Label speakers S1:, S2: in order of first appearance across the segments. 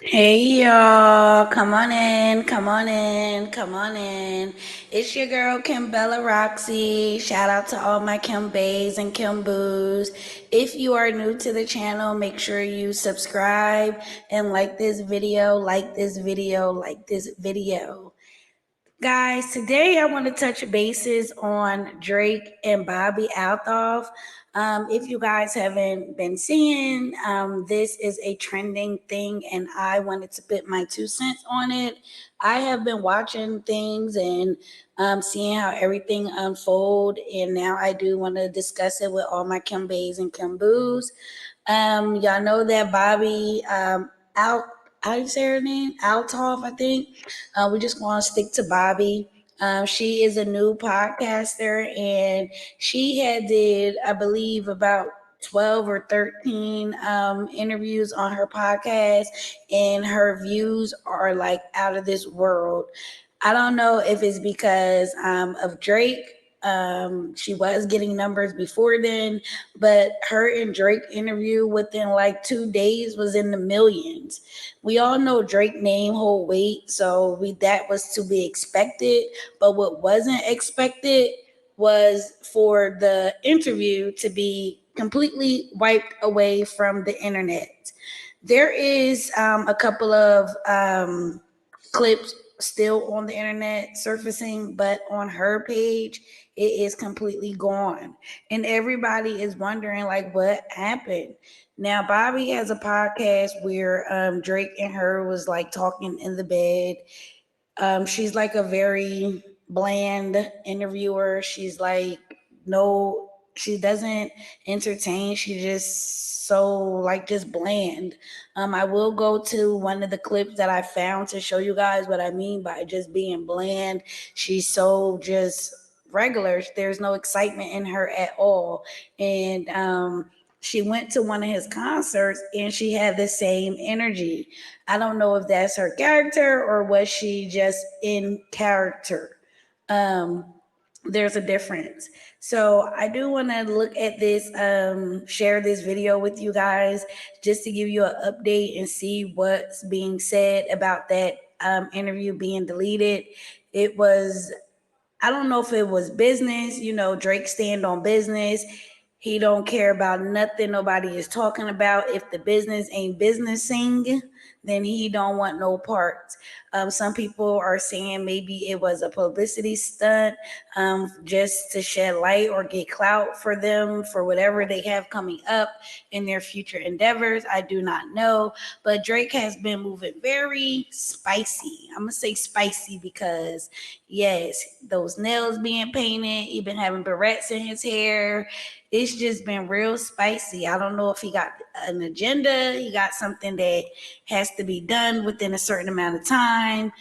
S1: Hey y'all, come on in, come on in, come on in. It's your girl Kim Bella Roxy. Shout out to all my Kim Bays and Kim Boos. If you are new to the channel, make sure you subscribe and like this video, like this video, like this video. Guys, today I want to touch bases on Drake and Bobbi Althoff. If you guys haven't been seeing, this is a trending thing, and I wanted to put my 2 cents on it. I have been watching things and seeing how everything unfold, and now I do want to discuss it with all my Kim Bays and Kim Boos. Y'all know that Bobbi out. How do you say her name? Althoff, I think. We just want to stick to Bobbi. She is a new podcaster, and she had did, I believe, about 12 or 13 interviews on her podcast, and her views are like out of this world. I don't know if it's because of Drake. She was getting numbers before then, but her and Drake interview within like 2 days was in the millions. We all know Drake name hold weight, so that was to be expected. But what wasn't expected was for the interview to be completely wiped away from the internet. There is a couple of clips still on the internet surfacing, but on her page, it is completely gone. And everybody is wondering, like, what happened? Now, Bobbi has a podcast where Drake and her was like talking in the bed. She's like a very bland interviewer. She's like, no, she doesn't entertain. She just so like just bland. I will go to one of the clips that I found to show you guys what I mean by just being bland. She's so just regular. There's no excitement in her at all. And she went to one of his concerts and she had the same energy. I don't know if that's her character or was she just in character. Um, there's a difference. So I do want to look at this, share this video with you guys just to give you an update and see what's being said about that interview being deleted. It was, I don't know if it was business, Drake stand on business. He don't care about nothing nobody is talking about. If the business ain't businessing, then he don't want no parts. Some people are saying maybe it was a publicity stunt, just to shed light or get clout for them for whatever they have coming up in their future endeavors. I do not know, but Drake has been moving very spicy. I'm gonna say spicy because yes, those nails being painted, he been having barrettes in his hair. It's just been real spicy. I don't know if he got an agenda, he got something that has to be done within a certain amount of time.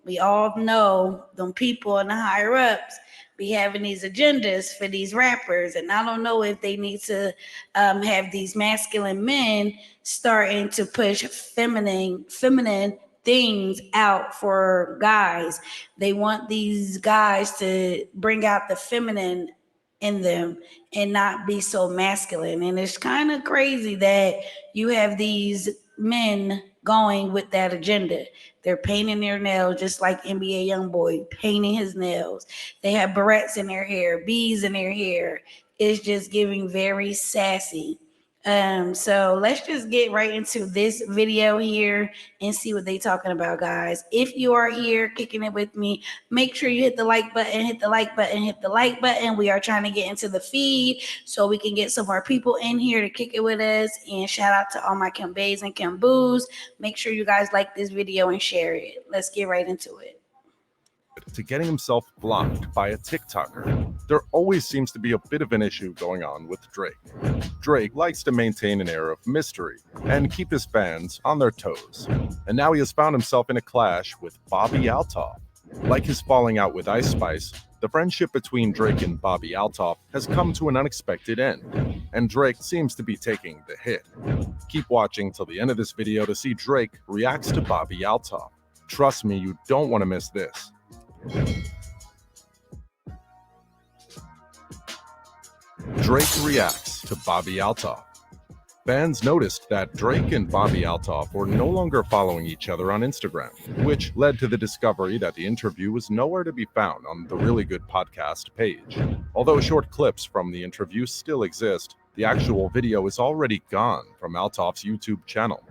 S1: We all know them people and the higher ups be having these agendas for these rappers, and I don't know if they need to have these masculine men starting to push feminine things out for guys. They want these guys to bring out the feminine in them and not be so masculine. And it's kind of crazy that you have these men going with that agenda. They're painting their nails just like NBA YoungBoy painting his nails. They have barrettes in their hair, bees in their hair. It's just giving very sassy. So let's just get right into this video here and see what they talking about, guys. If you are here kicking it with me, make sure you hit the like button, hit the like button, hit the like button. We are trying to get into the feed so we can get some more people in here to kick it with us. And shout out to all my Kim Bays and Kim Boos. Make sure you guys like this video and share it. Let's get right into it.
S2: To getting himself blocked by a TikToker. There always seems to be a bit of an issue going on with Drake. Drake likes to maintain an air of mystery and keep his fans on their toes. And now he has found himself in a clash with Bobbi Althoff. Like his falling out with Ice Spice, the friendship between Drake and Bobbi Althoff has come to an unexpected end, and Drake seems to be taking the hit. Keep watching till the end of this video to see Drake reacts to Bobbi Althoff. Trust me, you don't want to miss this. Drake reacts to Bobbi Althoff. Fans noticed that Drake and Bobbi Althoff were no longer following each other on Instagram, which led to the discovery that the interview was nowhere to be found on the Really Good Podcast page. Although short clips from the interview still exist, the actual video is already gone from Althoff's YouTube channel.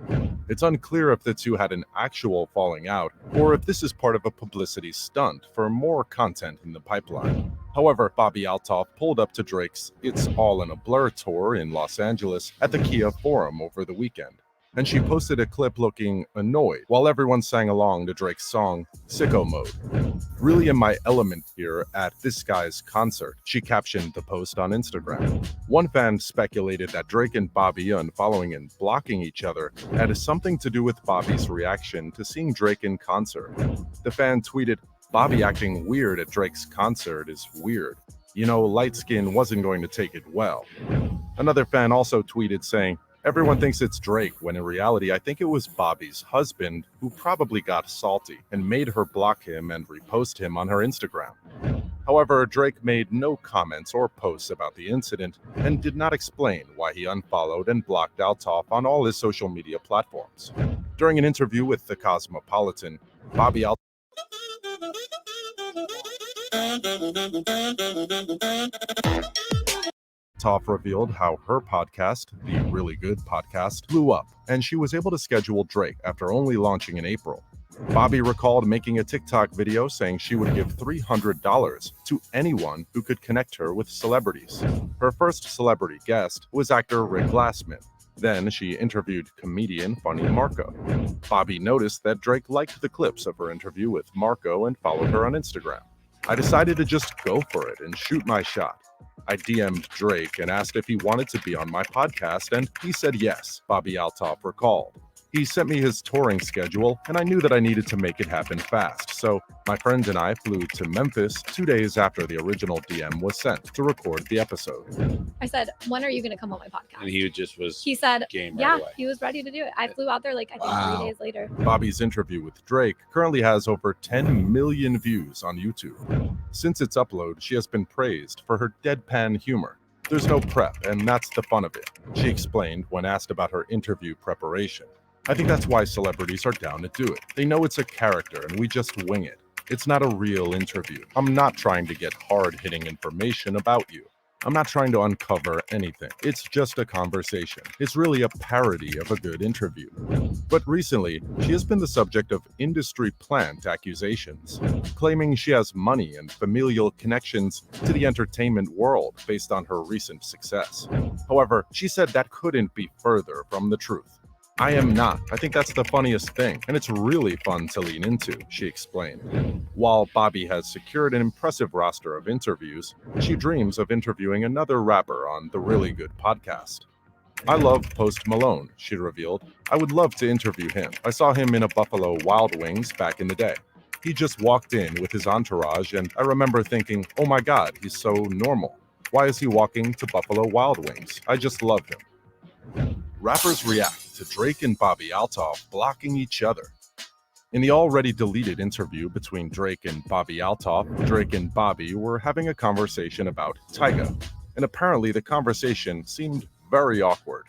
S2: It's unclear if the two had an actual falling out, or if this is part of a publicity stunt for more content in the pipeline. However, Bobbi Althoff pulled up to Drake's It's All in a Blur tour in Los Angeles at the Kia Forum over the weekend, and she posted a clip looking annoyed while everyone sang along to Drake's song, Sicko Mode. "Really in my element here at this guy's concert," she captioned the post on Instagram. One fan speculated that Drake and Bobbi unfollowing and blocking each other had something to do with Bobbi's reaction to seeing Drake in concert. The fan tweeted, "Bobbi acting weird at Drake's concert is weird. You know, light skin wasn't going to take it well." Another fan also tweeted saying, "Everyone thinks it's Drake, when in reality I think it was Bobbi's husband who probably got salty and made her block him and repost him on her Instagram." However, Drake made no comments or posts about the incident and did not explain why he unfollowed and blocked Althoff on all his social media platforms. During an interview with The Cosmopolitan, Bobbi Althoff revealed how her podcast, The Really Good Podcast, blew up, and she was able to schedule Drake after only launching in April. Bobbi recalled making a TikTok video saying she would give $300 to anyone who could connect her with celebrities. Her first celebrity guest was actor Rick Glassman. Then she interviewed comedian Funny Marco. Bobbi noticed that Drake liked the clips of her interview with Marco and followed her on Instagram. "I decided to just go for it and shoot my shot. I DM'd Drake and asked if he wanted to be on my podcast, and he said yes," Bobbi Althoff recalled. "He sent me his touring schedule, and I knew that I needed to make it happen fast, so my friend and I flew to Memphis 2 days after the original DM was sent to record the episode."
S3: I said, "When are you going to come on my podcast?"
S4: And he just was
S3: He said,
S4: game right
S3: yeah,
S4: away.
S3: he was ready to do it. I flew out there I think 3 days later.
S2: Bobbi's interview with Drake currently has over 10 million views on YouTube. Since its upload, she has been praised for her deadpan humor. "There's no prep, and that's the fun of it," she explained when asked about her interview preparation. "I think that's why celebrities are down to do it. They know it's a character and we just wing it. It's not a real interview. I'm not trying to get hard-hitting information about you. I'm not trying to uncover anything. It's just a conversation. It's really a parody of a good interview." But recently, she has been the subject of industry plant accusations, claiming she has money and familial connections to the entertainment world based on her recent success. However, she said that couldn't be further from the truth. "I am not. I think that's the funniest thing, and it's really fun to lean into," she explained. While Bobbi has secured an impressive roster of interviews, she dreams of interviewing another rapper on the Really Good Podcast. "I love Post Malone," she revealed. "I would love to interview him. I saw him in a Buffalo Wild Wings back in the day. He just walked in with his entourage, and I remember thinking, oh my god, he's so normal. Why is he walking to Buffalo Wild Wings? I just love him." Rappers react to Drake and Bobbi Althoff blocking each other. In the already deleted interview between Drake and Bobbi Althoff, Drake and Bobbi were having a conversation about Tyga, and apparently the conversation seemed very awkward.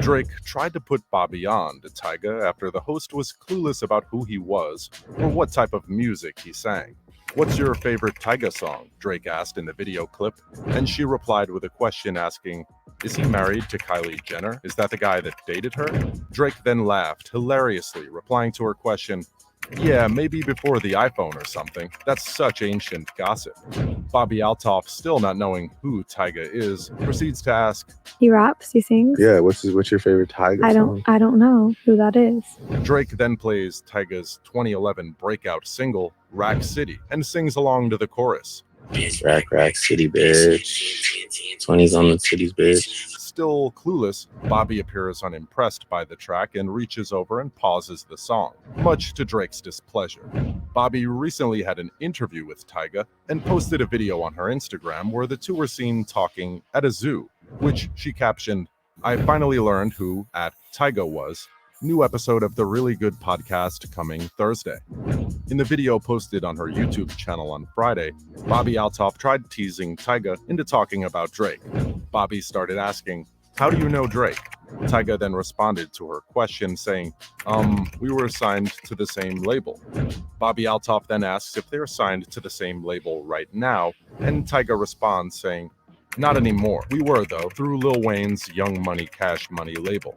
S2: Drake tried to put Bobbi on to Tyga after the host was clueless about who he was or what type of music he sang. "What's your favorite Tyga song?" Drake asked in the video clip, and she replied with a question asking, "Is he married to Kylie Jenner? Is that the guy that dated her?" Drake then laughed hilariously, replying to her question, "Yeah, maybe before the iPhone or something. That's such ancient gossip." Bobbi Althoff, still not knowing who Tyga is, proceeds to ask,
S5: He raps, he sings.
S6: Yeah, what's your favorite Tyga song?
S5: I don't know who that is.
S2: Drake then plays Tyga's 2011 breakout single, Rack City, and sings along to the chorus.
S6: Rack City, bitch. 20s on the cities, bitch.
S2: Still clueless, Bobbi appears unimpressed by the track and reaches over and pauses the song, much to Drake's displeasure. Bobbi recently had an interview with Tyga and posted a video on her Instagram where the two were seen talking at a zoo, which she captioned, "I finally learned who Tyga was. New episode of the Really Good Podcast coming Thursday." In the video posted on her YouTube channel on Friday, Bobbi Althoff tried teasing Tyga into talking about Drake. Bobbi started asking, "How do you know Drake?" Tyga then responded to her question saying, we were assigned to the same label. Bobbi Althoff then asks if they're signed to the same label right now, and Tyga responds saying, not anymore. We were, though, through Lil Wayne's Young Money Cash Money label.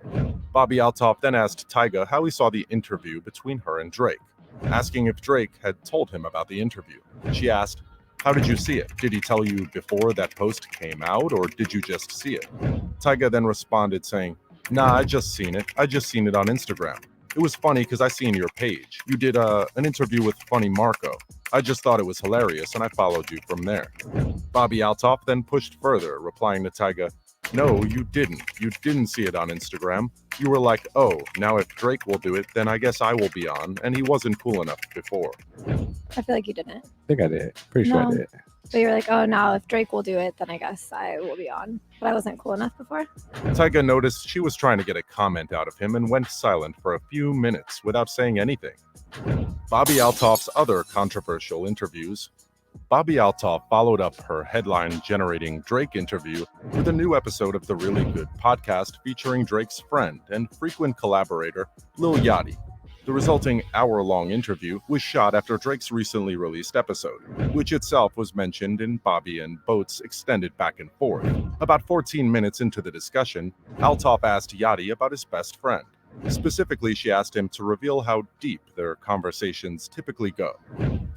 S2: Bobbi Althoff then asked Tyga how he saw the interview between her and Drake, asking if Drake had told him about the interview. She asked, how did you see it? Did he tell you before that post came out, or did you just see it? Tyga then responded saying, nah, I just seen it. I just seen it on Instagram. It was funny because I seen your page. You did an interview with Funny Marco. I just thought it was hilarious and I followed you from there. Bobbi Althoff then pushed further, replying to Tyga, no, you didn't. You didn't see it on Instagram. You were like, oh, now if Drake will do it, then I guess I will be on, and he wasn't cool enough before.
S3: I feel like you didn't.
S4: I think I did. Pretty sure I
S3: No.
S4: did.
S3: But you were like, oh, now if Drake will do it, then I guess I will be on. But I wasn't cool enough before.
S2: Tyga noticed she was trying to get a comment out of him and went silent for a few minutes without saying anything. Bobbi Althoff's other controversial interviews. Bobbi Althoff followed up her headline-generating Drake interview with a new episode of the Really Good podcast featuring Drake's friend and frequent collaborator, Lil Yachty. The resulting hour-long interview was shot after Drake's recently released episode, which itself was mentioned in Bobbi and Boat's extended back and forth. About 14 minutes into the discussion, Althoff asked Yachty about his best friend. Specifically, she asked him to reveal how deep their conversations typically go.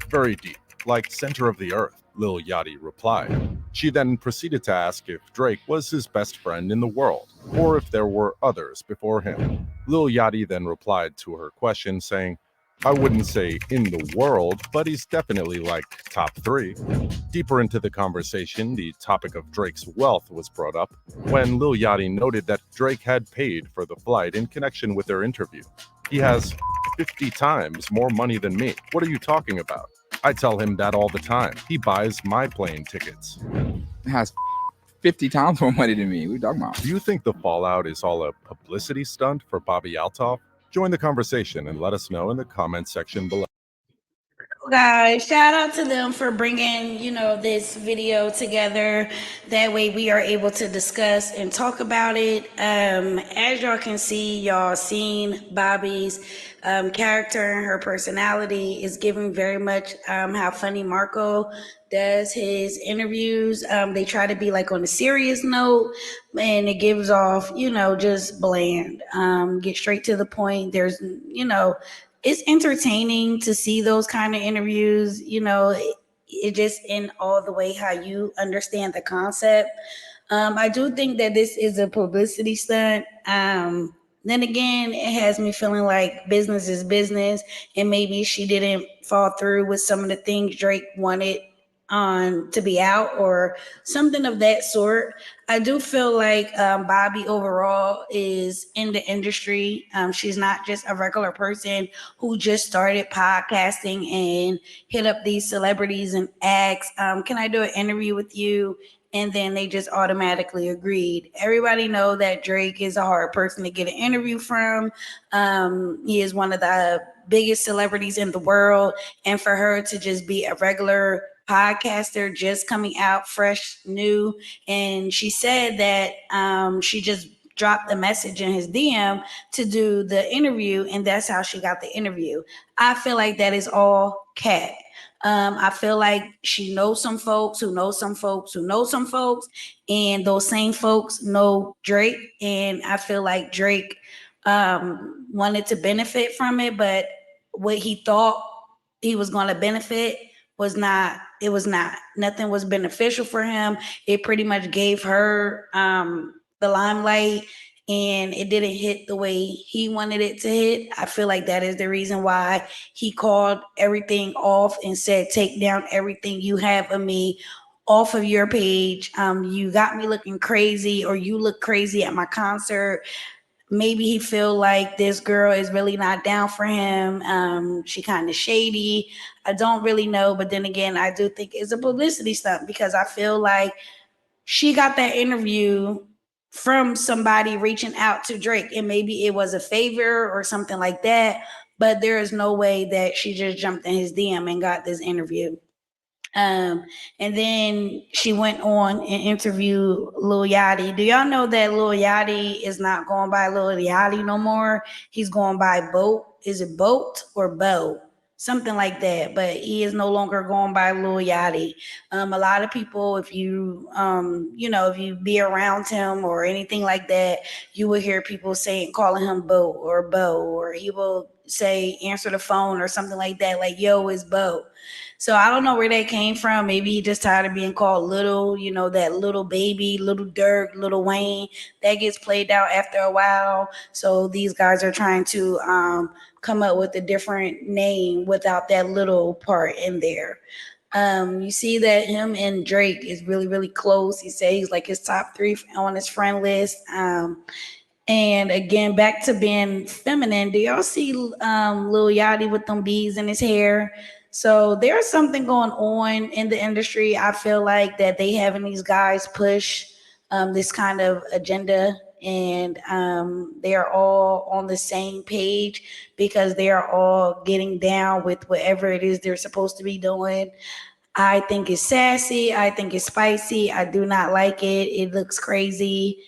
S2: Very deep, like center of the earth, Lil Yachty replied. She then proceeded to ask if Drake was his best friend in the world, or if there were others before him. Lil Yachty then replied to her question saying, I wouldn't say in the world, but he's definitely like top 3. Deeper into the conversation, the topic of Drake's wealth was brought up when Lil Yachty noted that Drake had paid for the flight in connection with their interview. He has 50 times more money than me. What are you talking about? I tell him that all the time. He buys my plane tickets.
S4: It has 50 times more money than me. What are you talking about?
S2: Do you think the fallout is all a publicity stunt for Bobbi Althoff? Join the conversation and let us know in the comment section below.
S1: Guys, shout out to them for bringing, this video together. That way we are able to discuss and talk about it. As y'all can see, y'all seen Bobbi's character and her personality is giving very much how Funny Marco does his interviews. They try to be like on a serious note, and it gives off, just bland. Get straight to the point. There's, it's entertaining to see those kind of interviews. It just in all the way how you understand the concept. I do think that this is a publicity stunt. Then again, it has me feeling like business is business, and maybe she didn't fall through with some of the things Drake wanted on to be out or something of that sort. I do feel like Bobbi overall is in the industry. She's not just a regular person who just started podcasting and hit up these celebrities and asked, can I do an interview with you? And then they just automatically agreed. Everybody know that Drake is a hard person to get an interview from. He is one of the biggest celebrities in the world. And for her to just be a regular podcaster just coming out fresh, new, and she said that she just dropped the message in his DM to do the interview, and that's how she got the interview. I feel like that is all cat. I feel like she knows some folks who know some folks who know some folks, and those same folks know Drake, and I feel like Drake wanted to benefit from it, but what he thought he was going to benefit was not. It was not. Nothing was beneficial for him. It pretty much gave her the limelight, and it didn't hit the way he wanted it to hit. I feel like that is the reason why he called everything off and said, take down everything you have of me off of your page. You got me looking crazy, or you look crazy at my concert. Maybe he feel like this girl is really not down for him. She kind of shady. I don't really know. But then again, I do think it's a publicity stunt, because I feel like she got that interview from somebody reaching out to Drake, and maybe it was a favor or something like that. But there is no way that she just jumped in his DM and got this interview. And then she went on and interviewed Lil Yachty. Do y'all know that Lil Yachty is not going by Lil Yachty no more? He's going by Boat. Is it Boat or Bo? Something like that. But he is no longer going by Lil Yachty. A lot of people, if you if you be around him or anything like that, you will hear people saying, calling him Bo or Bo, or he will say, answer the phone or something like that, like, yo, it's Bo. So I don't know where that came from. Maybe he just tired of being called little, that little baby, little Dirk, little Wayne. That gets played out after a while. So these guys are trying to come up with a different name without that little part in there. You see that him and Drake is really, really close. He said he's like his top 3 on his friend list. And again, back to being feminine. Do y'all see Lil Yachty with them beads in his hair? So there's something going on in the industry. I feel like that they having these guys push this kind of agenda, and they are all on the same page because they are all getting down with whatever it is they're supposed to be doing. I think it's sassy. I think it's spicy. I do not like it. It looks crazy.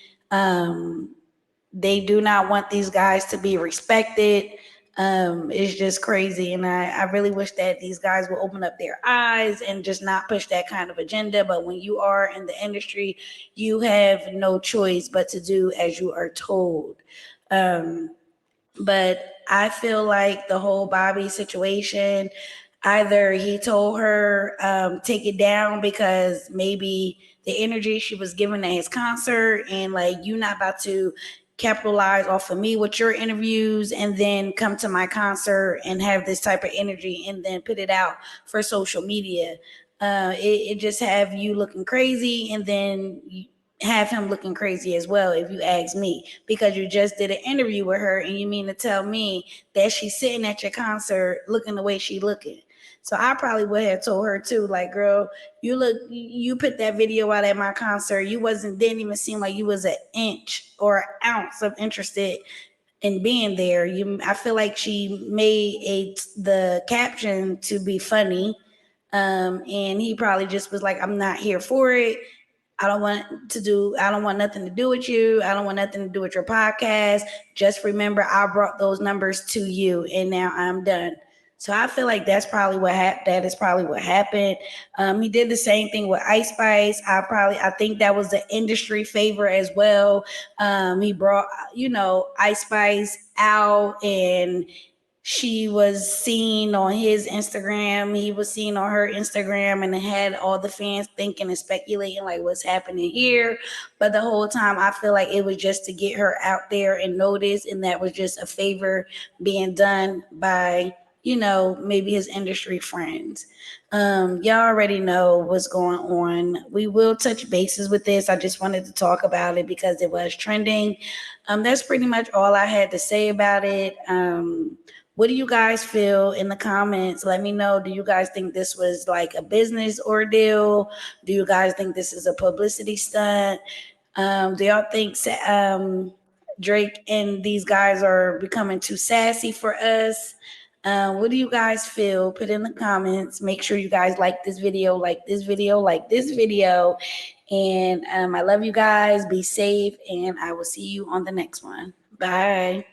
S1: They do not want these guys to be respected. It's just crazy. And I really wish that these guys will open up their eyes and just not push that kind of agenda. But when you are in the industry, you have no choice but to do as you are told. But I feel like the whole Bobbi situation, either he told her take it down because maybe the energy she was giving at his concert, and like, you're not about to capitalize off of me with your interviews and then come to my concert and have this type of energy and then put it out for social media. It just have you looking crazy, and then have him looking crazy as well, if you ask me, because you just did an interview with her and you mean to tell me that she's sitting at your concert looking the way she looking. So I probably would have told her too, like, girl, you put that video out at my concert. Didn't even seem like you was an inch or an ounce of interested in being there. I feel like she made the caption to be funny. And he probably just was like, I'm not here for it. I don't want nothing to do with you. I don't want nothing to do with your podcast. Just remember, I brought those numbers to you, and now I'm done. So I feel like that's probably what that is probably what happened. He did the same thing with Ice Spice. I think that was the industry favor as well. He brought, Ice Spice out, and she was seen on his Instagram. He was seen on her Instagram, and it had all the fans thinking and speculating like, what's happening here. But the whole time, I feel like it was just to get her out there and noticed, and that was just a favor being done by, maybe his industry friends. Y'all already know what's going on. We will touch bases with this. I just wanted to talk about it because it was trending. That's pretty much all I had to say about it. What do you guys feel in the comments? Let me know. Do you guys think this was like a business ordeal? Do you guys think this is a publicity stunt? Do y'all think Drake and these guys are becoming too sassy for us? What do you guys feel? Put in the comments. Make sure you guys like this video, like this video, like this video. And I love you guys. Be safe, and I will see you on the next one. Bye.